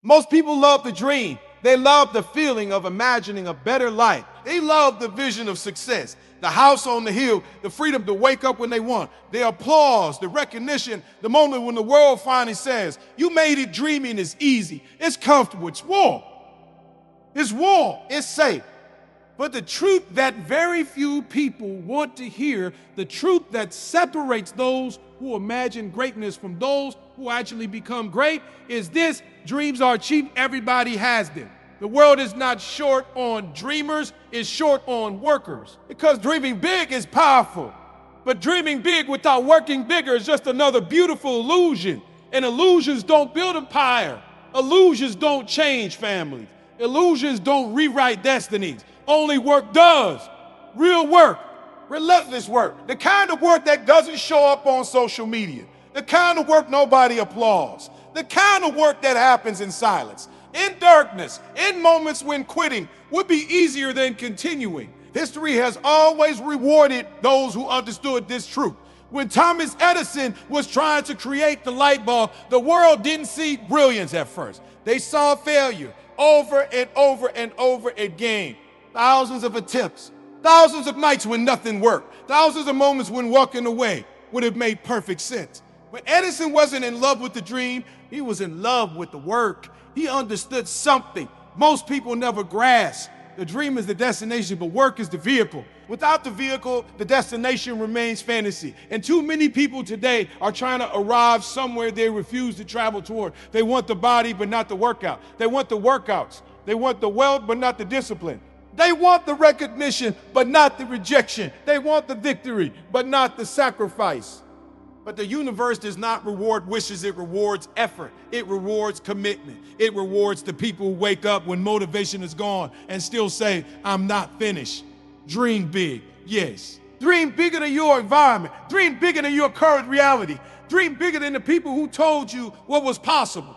Most people love the dream. They love the feeling of imagining a better life. They love the vision of success, the house on the hill, the freedom to wake up when they want, the applause, the recognition, the moment when the world finally says, you made it. Dreaming is easy. It's comfortable. It's warm. It's warm. It's safe. But the truth that very few people want to hear, the truth that separates those who imagine greatness from those who actually become great, is this: dreams are cheap. Everybody has them. The world is not short on dreamers, it's short on workers. Because dreaming big is powerful. But dreaming big without working bigger is just another beautiful illusion. And illusions don't build empire. Illusions don't change families. Illusions don't rewrite destinies. Only work does. Real work, relentless work, the kind of work that doesn't show up on social media, the kind of work nobody applauds, the kind of work that happens in silence, in darkness, in moments when quitting would be easier than continuing. History has always rewarded those who understood this truth. When Thomas Edison was trying to create the light bulb, the world didn't see brilliance at first. They saw failure over and over and over again. Thousands of attempts, thousands of nights when nothing worked, thousands of moments when walking away would have made perfect sense. But Edison wasn't in love with the dream, he was in love with the work. He understood something most people never grasp. The dream is the destination, but work is the vehicle. Without the vehicle, the destination remains fantasy. And too many people today are trying to arrive somewhere they refuse to travel toward. They want the body, but not the workout. They want the workouts. They want the wealth, but not the discipline. They want the recognition, but not the rejection. They want the victory, but not the sacrifice. But the universe does not reward wishes, it rewards effort. It rewards commitment. It rewards the people who wake up when motivation is gone and still say, I'm not finished. Dream big, yes. Dream bigger than your environment. Dream bigger than your current reality. Dream bigger than the people who told you what was possible.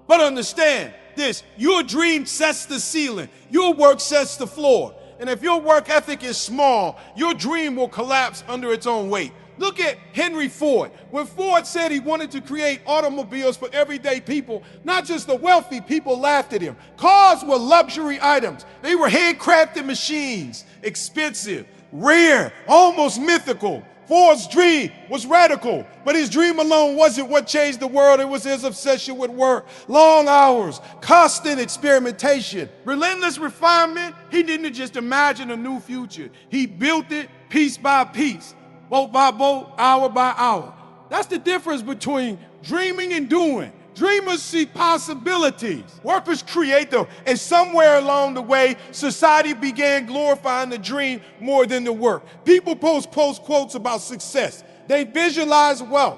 But understand this: your dream sets the ceiling. Your work sets the floor. And if your work ethic is small, your dream will collapse under its own weight. Look at Henry Ford. When Ford said he wanted to create automobiles for everyday people, not just the wealthy, people laughed at him. Cars were luxury items. They were handcrafted machines, expensive, rare, almost mythical. Ford's dream was radical, but his dream alone wasn't what changed the world. It was his obsession with work, long hours, constant experimentation, relentless refinement. He didn't just imagine a new future. He built it piece by piece, boat by boat, hour by hour. That's the difference between dreaming and doing. Dreamers see possibilities. Workers create them. And somewhere along the way, society began glorifying the dream more than the work. People post quotes about success. They visualize wealth.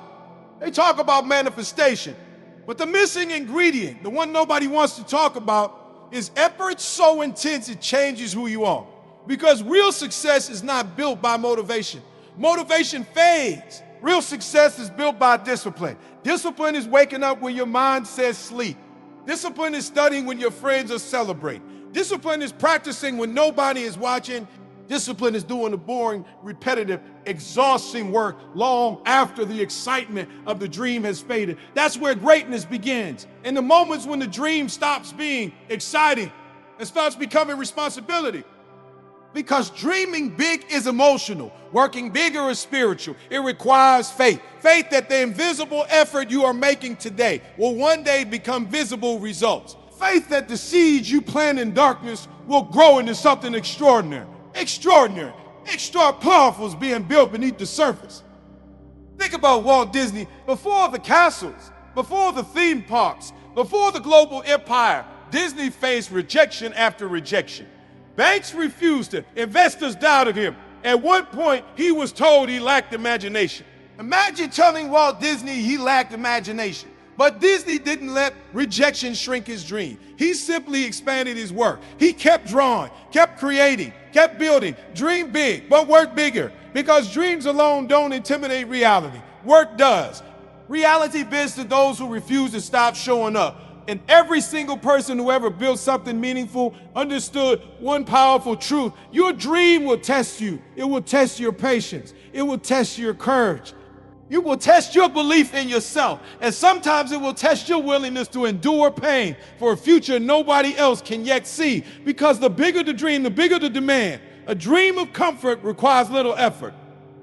They talk about manifestation. But the missing ingredient, the one nobody wants to talk about, is effort so intense it changes who you are. Because real success is not built by motivation. Motivation fades. Real success is built by discipline. Discipline is waking up when your mind says sleep. Discipline is studying when your friends are celebrating. Discipline is practicing when nobody is watching. Discipline is doing the boring, repetitive, exhausting work long after the excitement of the dream has faded. That's where greatness begins. In the moments when the dream stops being exciting and starts becoming responsibility. Because dreaming big is emotional. Working bigger is spiritual. It requires faith. Faith that the invisible effort you are making today will one day become visible results. Faith that the seeds you plant in darkness will grow into something extraordinary. Extraordinary. Extra powerful is being built beneath the surface. Think about Walt Disney. Before the castles, before the theme parks, before the global empire, Disney faced rejection after rejection. Banks refused him. Investors doubted him. At one point, he was told he lacked imagination. Imagine telling Walt Disney he lacked imagination. But Disney didn't let rejection shrink his dream. He simply expanded his work. He kept drawing, kept creating, kept building. Dream big, but work bigger. Because dreams alone don't intimidate reality. Work does. Reality bends to those who refuse to stop showing up. And every single person who ever built something meaningful understood one powerful truth. Your dream will test you. It will test your patience. It will test your courage. You will test your belief in yourself, and sometimes it will test your willingness to endure pain for a future nobody else can yet see, because the bigger the dream, the bigger the demand. A dream of comfort requires little effort.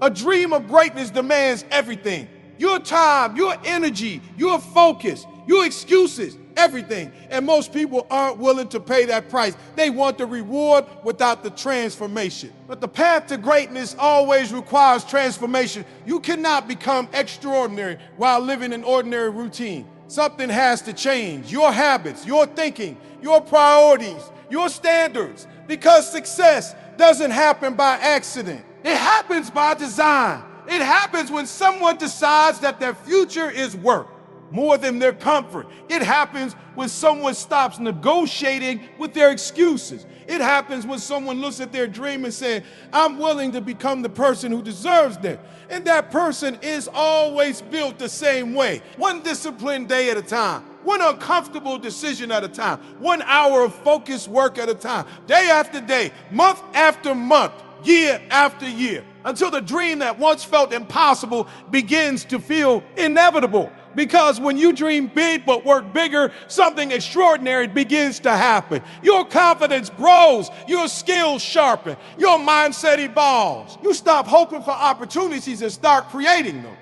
A dream of greatness demands everything. Your time, your energy, your focus, your excuses, everything. And most people aren't willing to pay that price. They want the reward without the transformation. But the path to greatness always requires transformation. You cannot become extraordinary while living an ordinary routine. Something has to change. Your habits, your thinking, your priorities, your standards. Because success doesn't happen by accident. It happens by design. It happens when someone decides that their future is work more than their comfort. It happens when someone stops negotiating with their excuses. It happens when someone looks at their dream and says, I'm willing to become the person who deserves them. And that person is always built the same way. One disciplined day at a time. One uncomfortable decision at a time. 1 hour of focused work at a time. Day after day, month after month, year after year. Until the dream that once felt impossible begins to feel inevitable. Because when you dream big but work bigger, something extraordinary begins to happen. Your confidence grows, your skills sharpen, your mindset evolves. You stop hoping for opportunities and start creating them.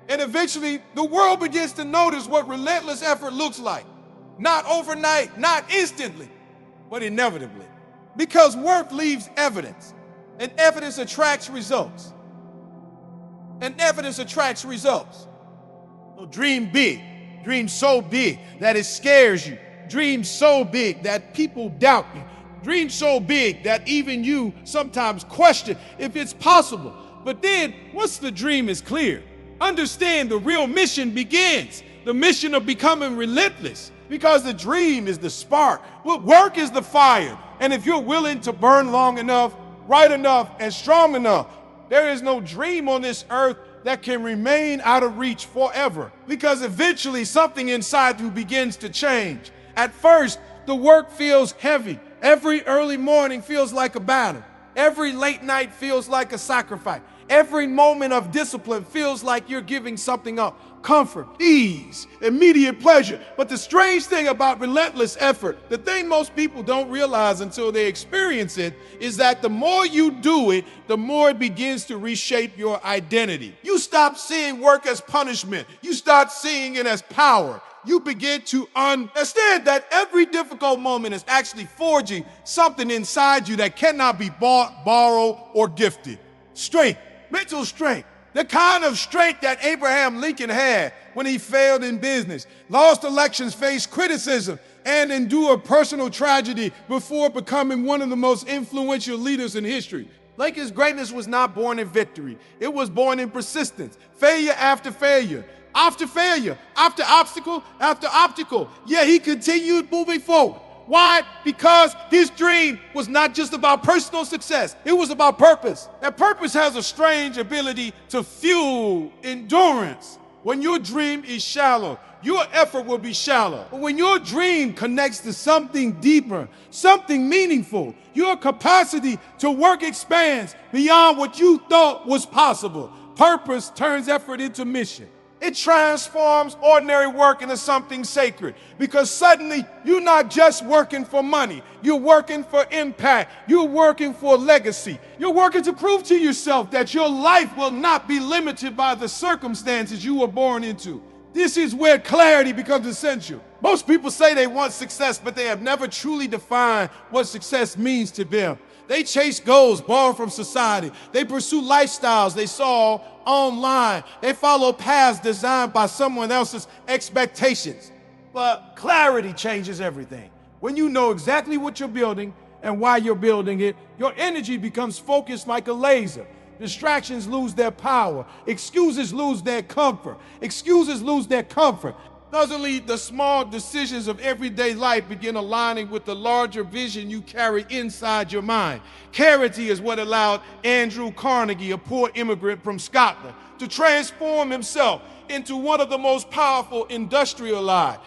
And eventually, the world begins to notice what relentless effort looks like. Not overnight, not instantly, but inevitably. Because work leaves evidence, and evidence attracts results. And evidence attracts results. So dream big. Dream so big that it scares you. Dream so big that people doubt you. Dream so big that even you sometimes question if it's possible. But then, once the dream is clear, understand the real mission begins. The mission of becoming relentless. Because the dream is the spark. Work is the fire. And if you're willing to burn long enough, right enough, and strong enough, there is no dream on this earth that can remain out of reach forever. Because eventually something inside you begins to change. At first, the work feels heavy. Every early morning feels like a battle. Every late night feels like a sacrifice. Every moment of discipline feels like you're giving something up. Comfort, ease, immediate pleasure. But the strange thing about relentless effort, the thing most people don't realize until they experience it, is that the more you do it, the more it begins to reshape your identity. You stop seeing work as punishment. You start seeing it as power. You begin to understand that every difficult moment is actually forging something inside you that cannot be bought, borrowed, or gifted. Strength, mental strength. The kind of strength that Abraham Lincoln had when he failed in business, lost elections, faced criticism, and endured personal tragedy before becoming one of the most influential leaders in history. Lincoln's greatness was not born in victory. It was born in persistence, failure after failure, after failure, after obstacle after obstacle. Yet he continued moving forward. Why? Because his dream was not just about personal success. It was about purpose. And purpose has a strange ability to fuel endurance. When your dream is shallow, your effort will be shallow. But when your dream connects to something deeper, something meaningful, your capacity to work expands beyond what you thought was possible. Purpose turns effort into mission. It transforms ordinary work into something sacred, because suddenly you're not just working for money. You're working for impact. You're working for legacy. You're working to prove to yourself that your life will not be limited by the circumstances you were born into. This is where clarity becomes essential. Most people say they want success, but they have never truly defined what success means to them. They chase goals borrowed from society. They pursue lifestyles they saw online. They follow paths designed by someone else's expectations. But clarity changes everything. When you know exactly what you're building and why you're building it, your energy becomes focused like a laser. Distractions lose their power. Excuses lose their comfort. Excuses lose their comfort. Suddenly, the small decisions of everyday life begin aligning with the larger vision you carry inside your mind. Clarity is what allowed Andrew Carnegie, a poor immigrant from Scotland, to transform himself into one of the most powerful industrialists.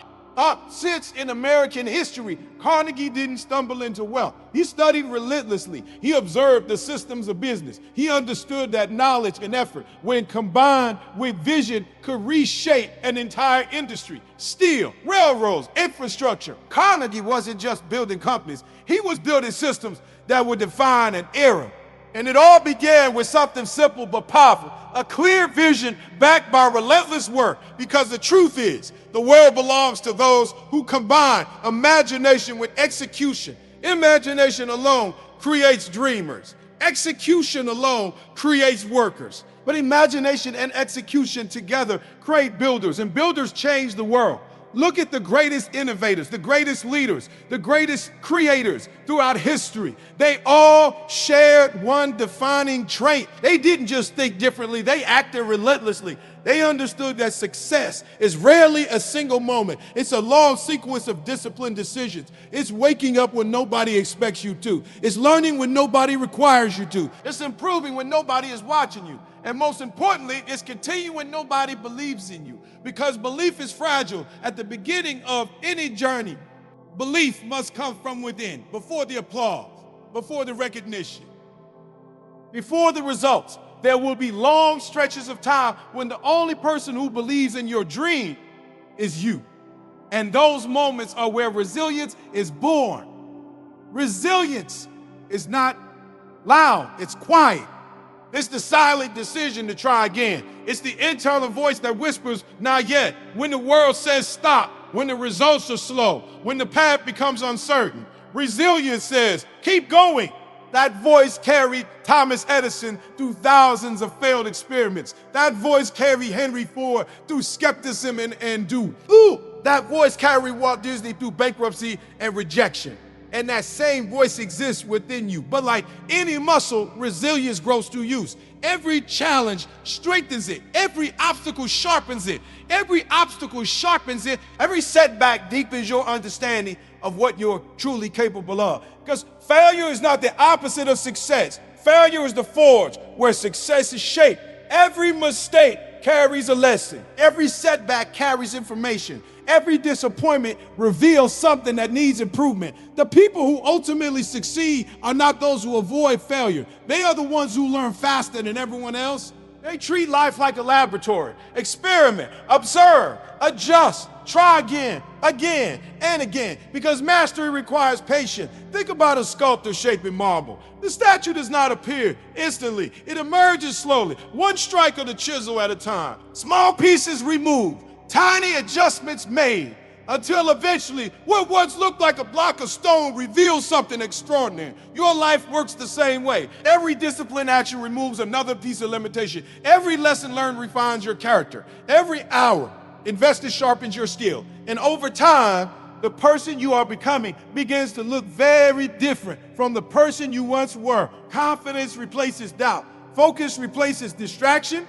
Since in American history, Carnegie didn't stumble into wealth. He studied relentlessly. He observed the systems of business. He understood that knowledge and effort, when combined with vision, could reshape an entire industry. Steel, railroads, infrastructure. Carnegie wasn't just building companies. He was building systems that would define an era. And it all began with something simple but powerful, a clear vision backed by relentless work. Because the truth is, the world belongs to those who combine imagination with execution. Imagination alone creates dreamers. Execution alone creates workers. But imagination and execution together create builders, and builders change the world. Look at the greatest innovators, the greatest leaders, the greatest creators throughout history. They all shared one defining trait. They didn't just think differently, they acted relentlessly. They understood that success is rarely a single moment. It's a long sequence of disciplined decisions. It's waking up when nobody expects you to. It's learning when nobody requires you to. It's improving when nobody is watching you. And most importantly, it's continuing when nobody believes in you. Because belief is fragile. At the beginning of any journey, belief must come from within, before the applause, before the recognition, before the results. There will be long stretches of time when the only person who believes in your dream is you. And those moments are where resilience is born. Resilience is not loud, it's quiet. It's the silent decision to try again. It's the internal voice that whispers, not yet. When the world says stop, when the results are slow, when the path becomes uncertain. Resilience says, keep going. That voice carried Thomas Edison through thousands of failed experiments. That voice carried Henry Ford through skepticism and doom. That voice carried Walt Disney through bankruptcy and rejection. And that same voice exists within you. But like any muscle, resilience grows through use. Every challenge strengthens it. Every obstacle sharpens it. Every obstacle sharpens it. Every setback deepens your understanding of what you're truly capable of. Because failure is not the opposite of success. Failure is the forge where success is shaped. Every mistake carries a lesson. Every setback carries information. Every disappointment reveals something that needs improvement. The people who ultimately succeed are not those who avoid failure. They are the ones who learn faster than everyone else. They treat life like a laboratory. Experiment, observe, adjust, try again, and again, because mastery requires patience. Think about a sculptor shaping marble. The statue does not appear instantly. It emerges slowly, one strike of the chisel at a time. Small pieces removed, tiny adjustments made, until eventually what once looked like a block of stone reveals something extraordinary. Your life works the same way. Every discipline action removes another piece of limitation. Every lesson learned refines your character. Every hour invested sharpens your skill. And over time, the person you are becoming begins to look very different from the person you once were. Confidence replaces doubt. Focus replaces distraction.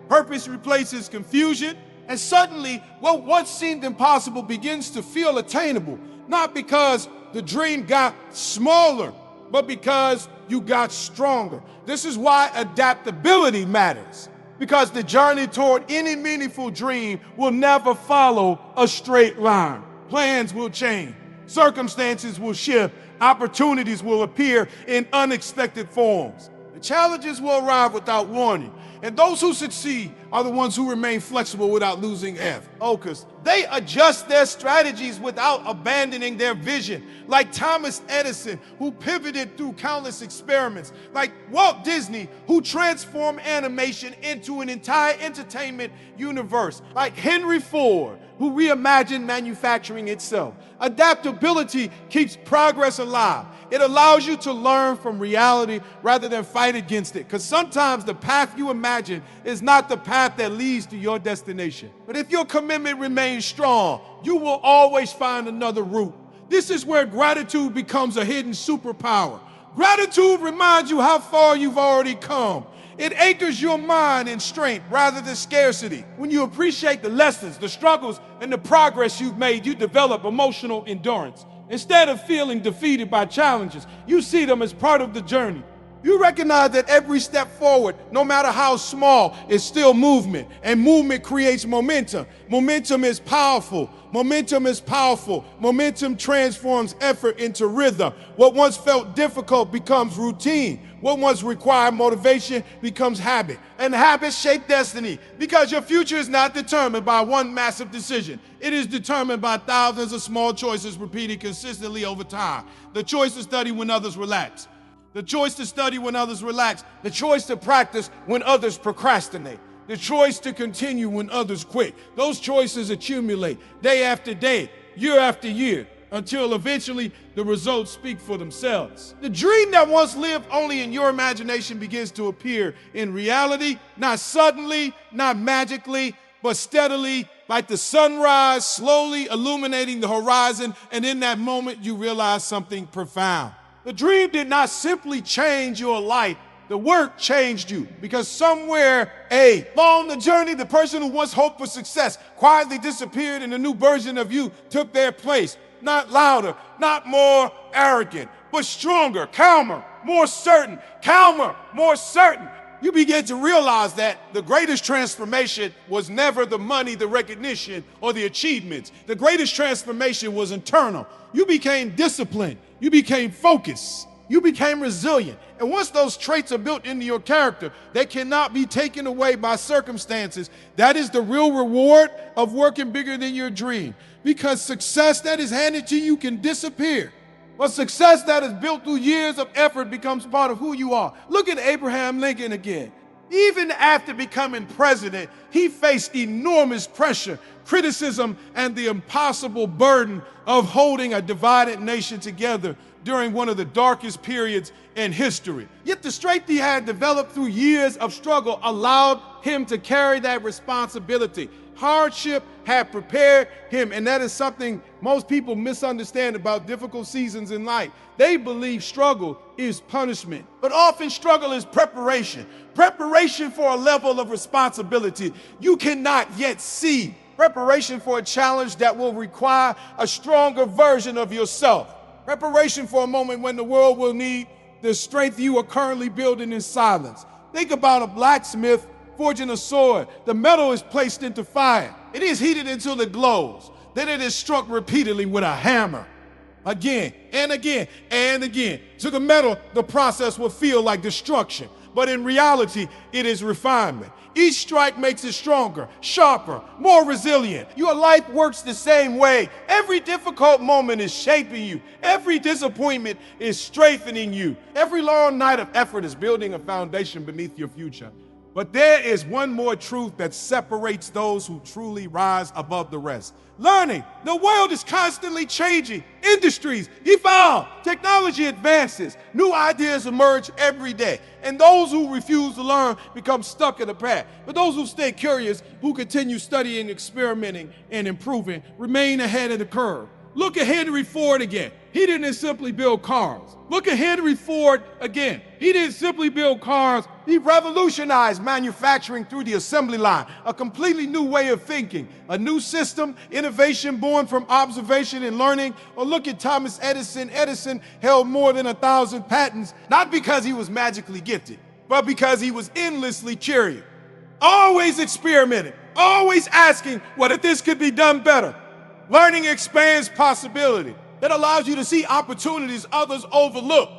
Purpose replaces confusion. And suddenly, what once seemed impossible begins to feel attainable, not because the dream got smaller, but because you got stronger. This is why adaptability matters, because the journey toward any meaningful dream will never follow a straight line. Plans will change, circumstances will shift, opportunities will appear in unexpected forms. The challenges will arrive without warning. And those who succeed are the ones who remain flexible without losing focus. They adjust their strategies without abandoning their vision. Like Thomas Edison, who pivoted through countless experiments. Like Walt Disney, who transformed animation into an entire entertainment universe. Like Henry Ford, who reimagined manufacturing itself. Adaptability keeps progress alive. It allows you to learn from reality rather than fight against it. Because sometimes the path you imagine is not the path that leads to your destination. But if your commitment remains strong, you will always find another route. This is where gratitude becomes a hidden superpower. Gratitude reminds you how far you've already come. It anchors your mind in strength rather than scarcity. When you appreciate the lessons, the struggles, and the progress you've made, you develop emotional endurance. Instead of feeling defeated by challenges, you see them as part of the journey. You recognize that every step forward, no matter how small, is still movement, and movement creates momentum. Momentum is powerful. Momentum is powerful. Momentum transforms effort into rhythm. What once felt difficult becomes routine. What once required motivation becomes habit. And habits shape destiny, because your future is not determined by one massive decision. It is determined by thousands of small choices repeated consistently over time. The choice to study when others relax. The choice to study when others relax. The choice to practice when others procrastinate. The choice to continue when others quit. Those choices accumulate day after day, year after year, until eventually the results speak for themselves. The dream that once lived only in your imagination begins to appear in reality, not suddenly, not magically, but steadily, like the sunrise slowly illuminating the horizon, and in that moment you realize something profound. The dream did not simply change your life, the work changed you, because somewhere along the journey, the person who once hoped for success quietly disappeared and a new version of you took their place. Not louder, not more arrogant, but stronger, calmer, more certain, calmer, more certain. You begin to realize that the greatest transformation was never the money, the recognition, or the achievements. The greatest transformation was internal. You became disciplined. You became focused. You became resilient. And once those traits are built into your character, they cannot be taken away by circumstances. That is the real reward of working bigger than your dream. Because success that is handed to you can disappear. But success that is built through years of effort becomes part of who you are. Look at Abraham Lincoln again. Even after becoming president, he faced enormous pressure, criticism, and the impossible burden of holding a divided nation together during one of the darkest periods in history. Yet the strength he had developed through years of struggle allowed him to carry that responsibility. Hardship had prepared him, and that is something most people misunderstand about difficult seasons in life. They believe struggle is punishment, but often struggle is preparation. Preparation for a level of responsibility you cannot yet see. Preparation for a challenge that will require a stronger version of yourself. Preparation for a moment when the world will need the strength you are currently building in silence. Think about a blacksmith forging a sword. The metal is placed into fire. It is heated until it glows. Then it is struck repeatedly with a hammer. Again and again and again. To the metal, the process will feel like destruction. But in reality, it is refinement. Each strike makes it stronger, sharper, more resilient. Your life works the same way. Every difficult moment is shaping you. Every disappointment is strengthening you. Every long night of effort is building a foundation beneath your future. But there is one more truth that separates those who truly rise above the rest. Learning. The world is constantly changing. Industries evolve. Technology advances. New ideas emerge every day. And those who refuse to learn become stuck in the past. But those who stay curious, who continue studying, experimenting, and improving, remain ahead of the curve. Look at Henry Ford again. He didn't simply build cars. Look at Henry Ford again. He didn't simply build cars. He revolutionized manufacturing through the assembly line, a completely new way of thinking, a new system, innovation born from observation and learning. Or look at Thomas Edison. Edison held more than 1,000 patents, not because he was magically gifted, but because he was endlessly curious, always experimenting, always asking, what if this could be done better? Learning expands possibility. It allows you to see opportunities others overlook.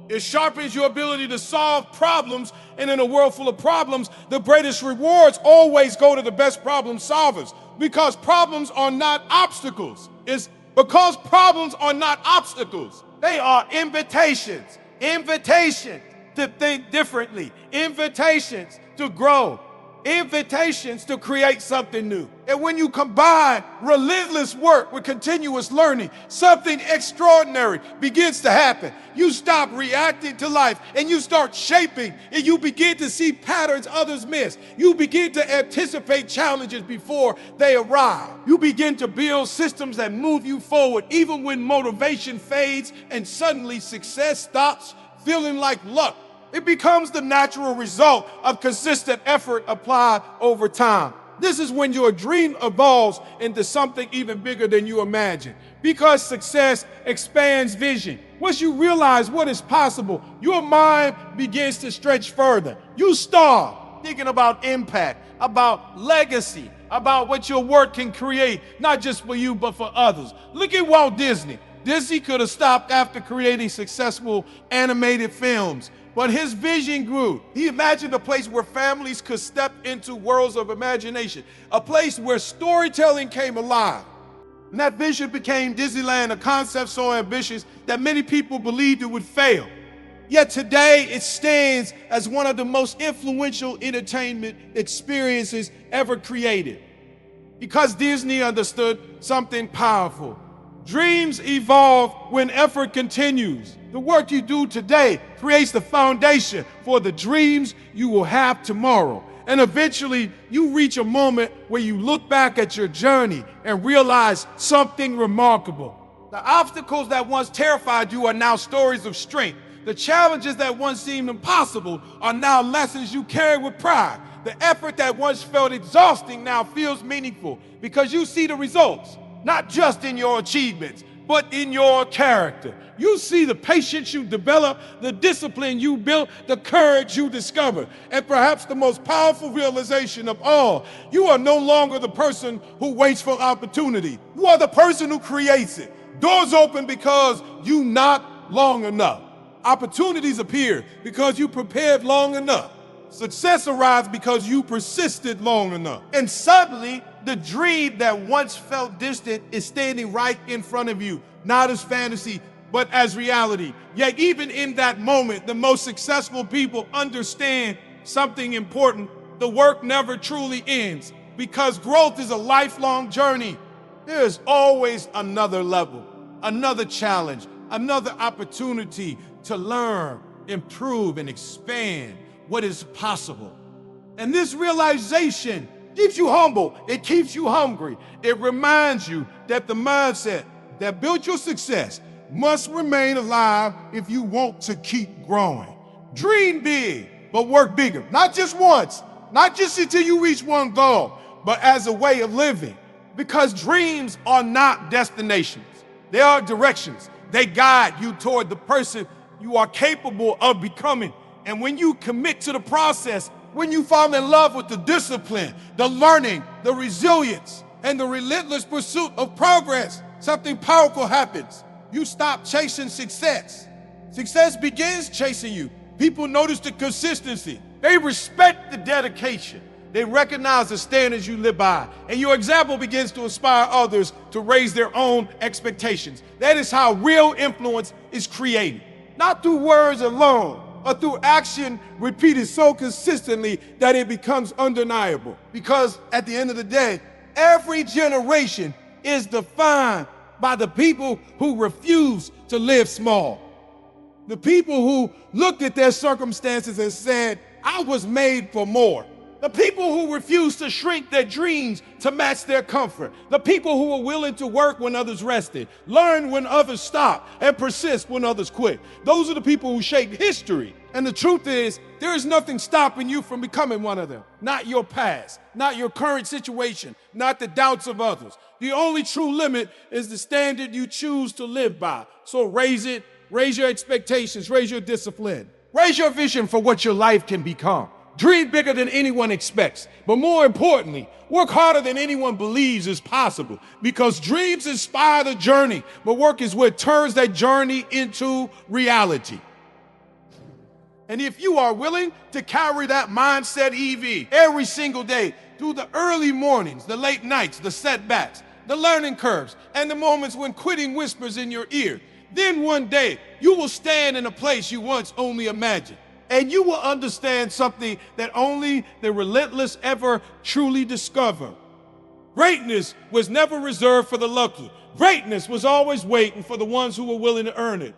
It sharpens your ability to solve problems, and in a world full of problems, the greatest rewards always go to the best problem solvers, because problems are not obstacles. It's because problems are not obstacles. They are invitations. Invitations to think differently. Invitations to grow. Invitations to create something new. And when you combine relentless work with continuous learning, something extraordinary begins to happen. You stop reacting to life and you start shaping, and you begin to see patterns others miss. You begin to anticipate challenges before they arrive. You begin to build systems that move you forward even when motivation fades and suddenly success stops feeling like luck. It becomes the natural result of consistent effort applied over time. This is when your dream evolves into something even bigger than you imagine. Because success expands vision. Once you realize what is possible, your mind begins to stretch further. You start thinking about impact, about legacy, about what your work can create, not just for you, but for others. Look at Walt Disney. Disney could have stopped after creating successful animated films, but his vision grew. He imagined a place where families could step into worlds of imagination, a place where storytelling came alive. And that vision became Disneyland, a concept so ambitious that many people believed it would fail. Yet today, it stands as one of the most influential entertainment experiences ever created. Because Disney understood something powerful. Dreams evolve when effort continues. The work you do today creates the foundation for the dreams you will have tomorrow. And eventually, you reach a moment where you look back at your journey and realize something remarkable. The obstacles that once terrified you are now stories of strength. The challenges that once seemed impossible are now lessons you carry with pride. The effort that once felt exhausting now feels meaningful because you see the results, not just in your achievements, but in your character. You see the patience you develop, the discipline you built, the courage you discovered, and perhaps the most powerful realization of all, you are no longer the person who waits for opportunity. You are the person who creates it. Doors open because you knocked long enough. Opportunities appear because you prepared long enough. Success arrives because you persisted long enough. And suddenly, the dream that once felt distant is standing right in front of you, not as fantasy, but as reality. Yet even in that moment, the most successful people understand something important. The work never truly ends because growth is a lifelong journey. There is always another level, another challenge, another opportunity to learn, improve, and expand what is possible. And this realization keeps you humble. It keeps you hungry. It reminds you that the mindset that built your success must remain alive if you want to keep growing. Dream big, but work bigger. Not just once, not just until you reach one goal, but as a way of living. Because dreams are not destinations. They are directions. They guide you toward the person you are capable of becoming. And when you commit to the process, when you fall in love with the discipline, the learning, the resilience, and the relentless pursuit of progress, something powerful happens. You stop chasing success. Success begins chasing you. People notice the consistency. They respect the dedication. They recognize the standards you live by. And your example begins to inspire others to raise their own expectations. That is how real influence is created. Not through words alone, or through action repeated so consistently that it becomes undeniable. Because at the end of the day, every generation is defined by the people who refuse to live small. The people who looked at their circumstances and said, I was made for more. The people who refuse to shrink their dreams to match their comfort. The people who are willing to work when others rested, learn when others stop, and persist when others quit. Those are the people who shape history. And the truth is, there is nothing stopping you from becoming one of them. Not your past, not your current situation, not the doubts of others. The only true limit is the standard you choose to live by. So raise it, raise your expectations, raise your discipline. Raise your vision for what your life can become. Dream bigger than anyone expects, but more importantly, work harder than anyone believes is possible, because dreams inspire the journey, but work is what turns that journey into reality. And if you are willing to carry that mindset EV every single day through the early mornings, the late nights, the setbacks, the learning curves, and the moments when quitting whispers in your ear, then one day you will stand in a place you once only imagined. And you will understand something that only the relentless ever truly discover. Greatness was never reserved for the lucky. Greatness was always waiting for the ones who were willing to earn it.